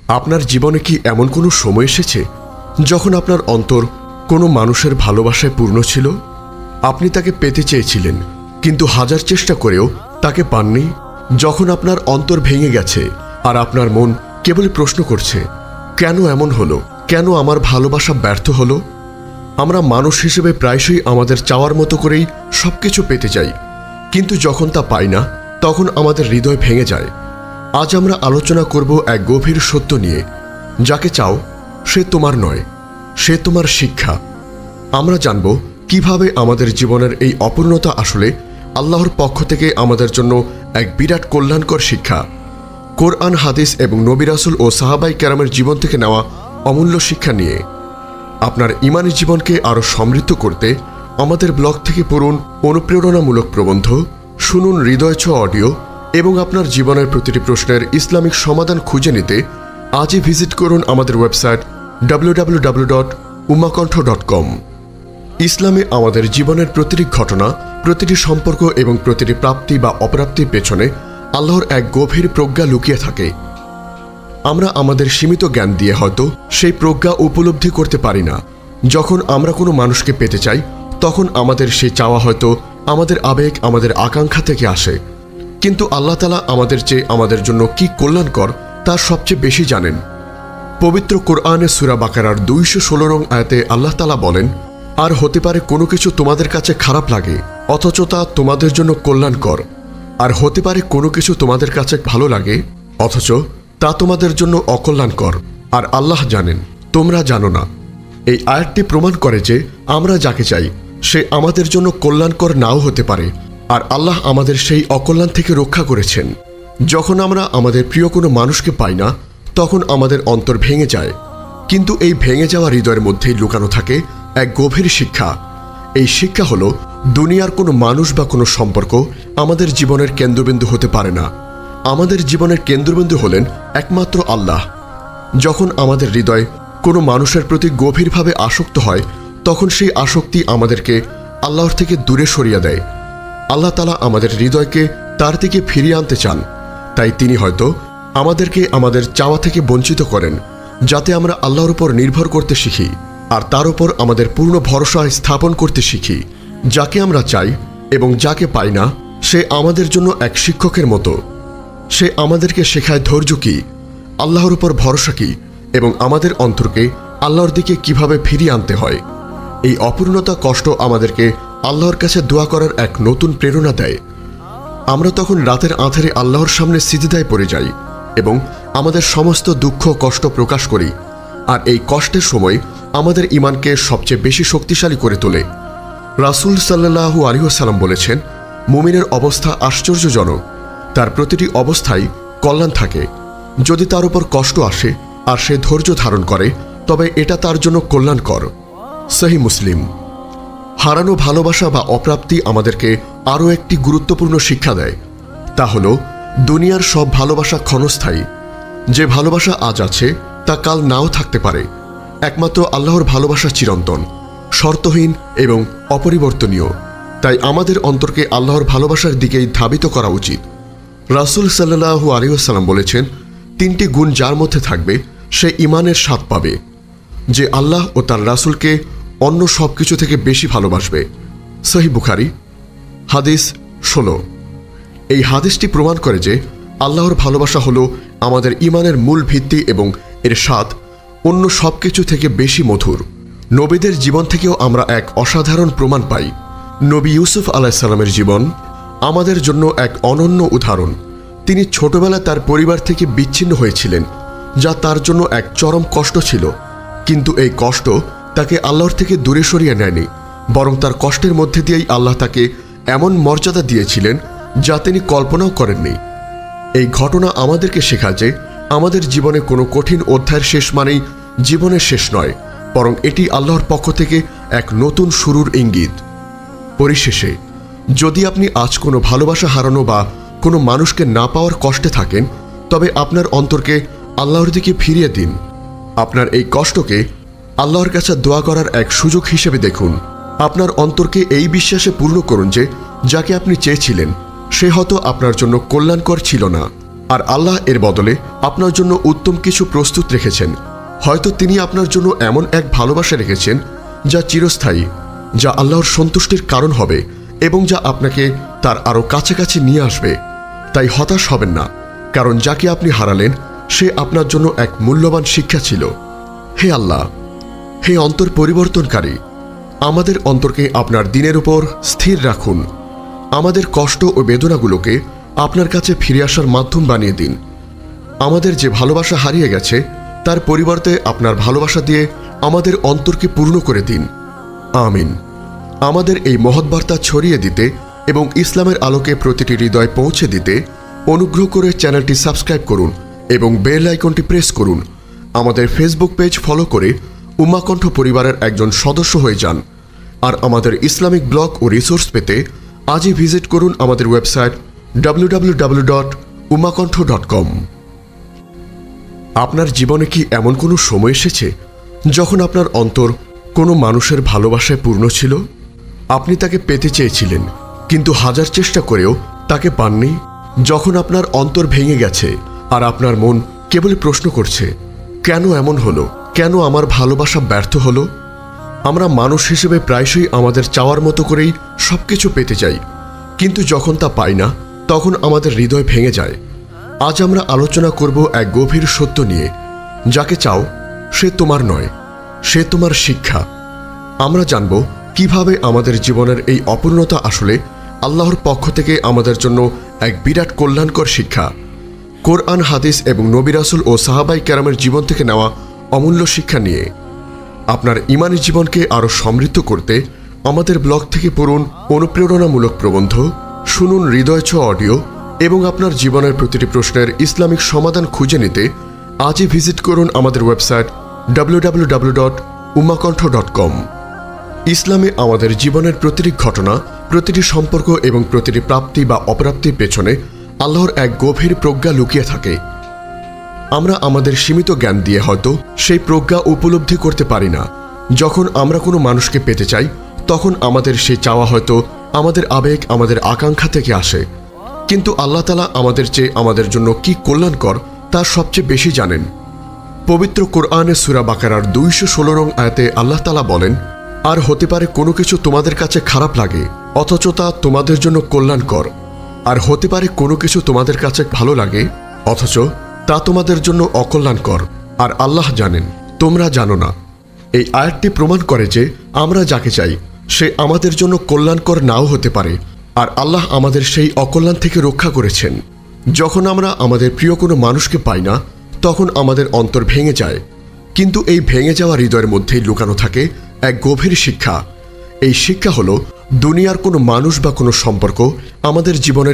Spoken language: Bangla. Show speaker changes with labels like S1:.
S1: আপনার জীবনে কি এমন কোনো সময় এসেছে যখন আপনার অন্তর কোনো মানুষের ভালোবাসায় পূর্ণ ছিল? আপনি তাকে পেতে চেয়েছিলেন, কিন্তু হাজার চেষ্টা করেও তাকে পাননি। যখন আপনার অন্তর ভেঙে গেছে আর আপনার মন কেবল প্রশ্ন করছে, কেন এমন হলো, কেন আমার ভালোবাসা ব্যর্থ হলো? আমরা মানুষ হিসেবে প্রায়শই আমাদের চাওয়ার মতো করেই সবকিছু পেতে চাই, কিন্তু যখন তা পাই না তখন আমাদের হৃদয় ভেঙে যায়। আজ আমরা আলোচনা করব এক গভীর সত্য নিয়ে। যাকে চাও সে তোমার নয়, সে তোমার শিক্ষা। আমরা জানব কিভাবে আমাদের জীবনের এই অপূর্ণতা আসলে আল্লাহর পক্ষ থেকে আমাদের জন্য এক বিরাট কল্যাণকর শিক্ষা। কোরআন, হাদিস এবং নবী রাসূল ও সাহাবায়ে কেরামের জীবন থেকে নেওয়া অমূল্য শিক্ষা নিয়ে আপনার ঈমানী জীবনকে আরও সমৃদ্ধ করতে আমাদের ব্লগ থেকে পড়ুন অনুপ্রেরণামূলক প্রবন্ধ, শুনুন হৃদয় ছোঁয়া অডিও এবং আপনার জীবনের প্রতিটি প্রশ্নের ইসলামিক সমাধান খুঁজে নিতে আজই ভিজিট করুন আমাদের ওয়েবসাইট www.ummahkontho.com। ইসলামে আমাদের জীবনের প্রতিটি ঘটনা, প্রতিটি সম্পর্ক এবং প্রতিটি প্রাপ্তি বা অপ্রাপ্তির পেছনে আল্লাহর এক গভীর প্রজ্ঞা লুকিয়ে থাকে। আমরা আমাদের সীমিত জ্ঞান দিয়ে হয়তো সেই প্রজ্ঞা উপলব্ধি করতে পারি না। যখন আমরা কোনো মানুষকে পেতে চাই তখন আমাদের সেই চাওয়া হয়তো আমাদের আবেগ, আমাদের আকাঙ্ক্ষা থেকে আসে, কিন্তু আল্লাহ তাআলা আমাদের চেয়ে আমাদের জন্য কি কল্যাণকর তা সবচেয়ে বেশি জানেন। পবিত্র কোরআনে সূরা বাকারার 216 নং আয়াতে আল্লাহ তাআলা বলেন, আর হতে পারে কোনো কিছু তোমাদের কাছে খারাপ লাগে অথচ তা তোমাদের জন্য কল্যাণকর, আর হতে পারে কোনো কিছু তোমাদের কাছে ভালো লাগে অথচ তা তোমাদের জন্য অকল্যাণকর, আর আল্লাহ জানেন, তোমরা জানো না। এই আয়াতটি প্রমাণ করে যে আমরা যাকে চাই সে আমাদের জন্য কল্যাণকর নাও হতে পারে, আর আল্লাহ আমাদের সেই অকল্যাণ থেকে রক্ষা করেছেন। যখন আমরা আমাদের প্রিয় কোনো মানুষকে পাই না তখন আমাদের অন্তর ভেঙে যায়, কিন্তু এই ভেঙে যাওয়া হৃদয়ের মধ্যেই লুকানো থাকে এক গভীর শিক্ষা। এই শিক্ষা হলো দুনিয়ার কোনো মানুষ বা কোনো সম্পর্ক আমাদের জীবনের কেন্দ্রবিন্দু হতে পারে না। আমাদের জীবনের কেন্দ্রবিন্দু হলেন একমাত্র আল্লাহ। যখন আমাদের হৃদয় কোনো মানুষের প্রতি গভীরভাবে আসক্ত হয় তখন সেই আসক্তি আমাদেরকে আল্লাহর থেকে দূরে সরিয়ে দেয়। আল্লাহ তাআলা আমাদের হৃদয়কে তার দিকে ফিরিয়ে আনতে চান, তাই তিনি হয়তো আমাদেরকে আমাদের চাওয়া থেকে বঞ্চিত করেন, যাতে আমরা আল্লাহর উপর নির্ভর করতে শিখি আর তার উপর আমাদের পূর্ণ ভরসা স্থাপন করতে শিখি। যাকে আমরা চাই এবং যাকে পাই না সে আমাদের জন্য এক শিক্ষকের মতো। সে আমাদেরকে শেখায় ধৈর্য কি, আল্লাহর উপর ভরসা কি এবং আমাদের অন্তরকে আল্লাহর দিকে কিভাবে ফিরিয়ে আনতে হয়। এই অপূর্ণতা কষ্ট আমাদেরকে আল্লাহর কাছে দোয়া করার এক নতুন প্রেরণা দেয়। আমরা তখন রাতের আঁধারে আল্লাহর সামনে সিজদায় পড়ে যাই এবং আমাদের সমস্ত দুঃখ কষ্ট প্রকাশ করি, আর এই কষ্টের সময় আমাদের ঈমানকে সবচেয়ে বেশি শক্তিশালী করে তোলে। রাসূল সাল্লাল্লাহু আলাইহি ওয়াসাল্লাম বলেছেন, মুমিনের অবস্থা আশ্চর্যজনক, তার প্রতিটি অবস্থায় কল্যাণ থাকে। যদি তার উপর কষ্ট আসে আর সে ধৈর্য ধারণ করে তবে এটা তার জন্য কল্যাণকর। সহিহ মুসলিম। হারানো ভালোবাসা বা অপ্রাপ্তি আমাদেরকে আরও একটি গুরুত্বপূর্ণ শিক্ষা দেয়, তা হলো দুনিয়ার সব ভালোবাসা ক্ষণস্থায়ী। যে ভালোবাসা আজ আছে তা কাল নাও থাকতে পারে। একমাত্র আল্লাহর ভালোবাসা চিরন্তন, শর্তহীন এবং অপরিবর্তনীয়। তাই আমাদের অন্তরকে আল্লাহর ভালোবাসার দিকেই ধাবিত করা উচিত। রাসূল সাল্লাল্লাহু আলাইহি ওয়াসাল্লাম বলেছেন, 3টি গুণ যার মধ্যে থাকবে সে ঈমানের স্বাদ পাবে, যে আল্লাহ ও তার রাসূলকে অন্য সব কিছু থেকে বেশি ভালোবাসবে। সহিহ বুখারী হাদিস 16। এই হাদিসটি প্রমাণ করে যে আল্লাহর ভালোবাসা হলো আমাদের ঈমানের মূল ভিত্তি এবং এর স্বাদ অন্য সব কিছু থেকে বেশি মধুর। নবীদের জীবন থেকেও আমরা এক অসাধারণ প্রমাণ পাই। নবী ইউসুফ আলাইহিস সালামের জীবন আমাদের জন্য এক অনন্য উদাহরণ। তিনি ছোটবেলায় তার পরিবার থেকে বিচ্ছিন্ন হয়েছিলেন, যা তার জন্য এক চরম কষ্ট ছিল, কিন্তু এই কষ্ট তাকে আল্লাহর থেকে দূরে সরিয়ে নেয়নি, বরং তার কষ্টের মধ্যে দিয়েই আল্লাহ তাকে এমন মর্যাদা দিয়েছিলেন যা তিনি কল্পনাও করেননি। এই ঘটনা আমাদেরকে শেখায় যে আমাদের জীবনে কোনো কঠিন অধ্যায়ের শেষ মানেই জীবনের শেষ নয়, বরং এটি আল্লাহর পক্ষ থেকে এক নতুন শুরুর ইঙ্গিত। পরিশেষে, যদি আপনি আজ কোনো ভালোবাসা হারানো বা কোনো মানুষকে না পাওয়ার কষ্টে থাকেন তবে আপনার অন্তরকে আল্লাহর দিকে ফিরিয়ে দিন। আপনার এই কষ্টকে আল্লাহর কাছে দোয়া করার এক সুযোগ হিসেবে দেখুন। আপনার অন্তরকে এই বিশ্বাসে পূর্ণ করুন যে যাকে আপনি চেয়েছিলেন সে হয়তো আপনার জন্য কল্যাণকর ছিল না, আর আল্লাহ এর বদলে আপনার জন্য উত্তম কিছু প্রস্তুত রেখেছেন। হয়তো তিনি আপনার জন্য এমন এক ভালোবাসা রেখেছেন যা চিরস্থায়ী, যা আল্লাহর সন্তুষ্টির কারণ হবে এবং যা আপনাকে তার আরও কাছাকাছি নিয়ে আসবে। তাই হতাশ হবেন না, কারণ যাকে আপনি হারালেন সে আপনার জন্য এক মূল্যবান শিক্ষা ছিল। হে আল্লাহ, হে অন্তর পরিবর্তনকারী, আমাদের অন্তরকে আপনার দিনের উপর স্থির রাখুন। আমাদের কষ্ট ও বেদনাগুলোকে আপনার কাছে ফিরে আসার মাধ্যম বানিয়ে দিন। আমাদের যে ভালোবাসা হারিয়ে গেছে তার পরিবর্তে আপনার ভালোবাসা দিয়ে আমাদের অন্তরকে পূর্ণ করে দিন। আমিন। আমাদের এই মহৎ বার্তা ছড়িয়ে দিতে এবং ইসলামের আলোকে প্রতিটি হৃদয় পৌঁছে দিতে অনুগ্রহ করে চ্যানেলটি সাবস্ক্রাইব করুন এবং বেল আইকনটি প্রেস করুন। আমাদের ফেসবুক পেজ ফলো করে উম্মাহ কণ্ঠ পরিবারের একজন সদস্য হয়ে যান। আর আমাদের ইসলামিক ব্লগ ও রিসোর্স পেতে আজই ভিজিট করুন আমাদের ওয়েবসাইট www.ummahkontho.com। আপনার জীবনে কি এমন কোনো সময় এসেছে যখন আপনার অন্তর কোনো মানুষের ভালোবাসায় পূর্ণ ছিল? আপনি তাকে পেতে চেয়েছিলেন, কিন্তু হাজার চেষ্টা করেও তাকে পাননি। যখন আপনার অন্তর ভেঙে গেছে আর আপনার মন কেবলই প্রশ্ন করছে, কেন এমন হলো, কেন আমার ভালোবাসা ব্যর্থ হলো? আমরা মানুষ হিসেবে প্রায়শই আমাদের চাওয়ার মতো করেই সবকিছু পেতে চাই, কিন্তু যখন তা পাই না তখন আমাদের হৃদয় ভেঙে যায়। আজ আমরা আলোচনা করব এক গভীর সত্য নিয়ে। যাকে চাও সে তোমার নয়, সে তোমার শিক্ষা। আমরা জানব কিভাবে আমাদের জীবনের এই অপূর্ণতা আসলে আল্লাহর পক্ষ থেকে আমাদের জন্য এক বিরাট কল্যাণকর শিক্ষা। কোরআন, হাদিস এবং নবী রাসূল ও সাহাবাই কেরামের জীবন থেকে নেওয়া অমূল্য শিক্ষা নিয়ে আপনার ঈমানী জীবনকে আরও সমৃদ্ধ করতে আমাদের ব্লগ থেকে পড়ুন অনুপ্রেরণামূলক প্রবন্ধ, শুনুন হৃদয় ছোঁয়া অডিও এবং আপনার জীবনের প্রতিটি প্রশ্নের ইসলামিক সমাধান খুঁজে নিতে আজই ভিজিট করুন আমাদের ওয়েবসাইট www.ummahkontho.com। ইসলামে আমাদের জীবনের প্রতিটি ঘটনা, প্রতিটি সম্পর্ক এবং প্রতিটি প্রাপ্তি বা অপ্রাপ্তির পেছনে আল্লাহর এক গভীর প্রজ্ঞা লুকিয়ে থাকে। আমরা আমাদের সীমিত জ্ঞান দিয়ে হয়তো সেই প্রজ্ঞা উপলব্ধি করতে পারি না। যখন আমরা কোনো মানুষকে পেতে চাই তখন আমাদের সেই চাওয়া হয়তো আমাদের আবেগ, আমাদের আকাঙ্ক্ষা থেকে আসে, কিন্তু আল্লাহ তাআলা আমাদের চেয়ে আমাদের জন্য কি কল্যাণকর তা সবচেয়ে বেশি জানেন। পবিত্র কোরআনে সূরা বাকারার 216 নং আয়াতে আল্লাহ তাআলা বলেন, আর হতে পারে কোনো কিছু তোমাদের কাছে খারাপ লাগে অথচ তা তোমাদের জন্য কল্যাণকর, আর হতে পারে কোনো কিছু তোমাদের কাছে ভালো লাগে অথচ তা তোমাদের জন্য অকল্যাণকর, আর আল্লাহ জানেন, তোমরা জানো না। এই আয়াতটি প্রমাণ করে যে আমরা যাকে চাই সে আমাদের জন্য কল্যাণকর নাও হতে পারে, আর আল্লাহ আমাদের সেই অকল্যাণ থেকে রক্ষা করেছেন। যখন আমরা আমাদের প্রিয় কোনো মানুষকে পাই না তখন আমাদের অন্তর ভেঙে যায়, কিন্তু এই ভেঙে যাওয়া হৃদয়ের মধ্যেই লুকানো থাকে এক গভীর শিক্ষা। এই শিক্ষা হলো দুনিয়ার কোনো মানুষ বা কোনো সম্পর্ক আমাদের জীবনের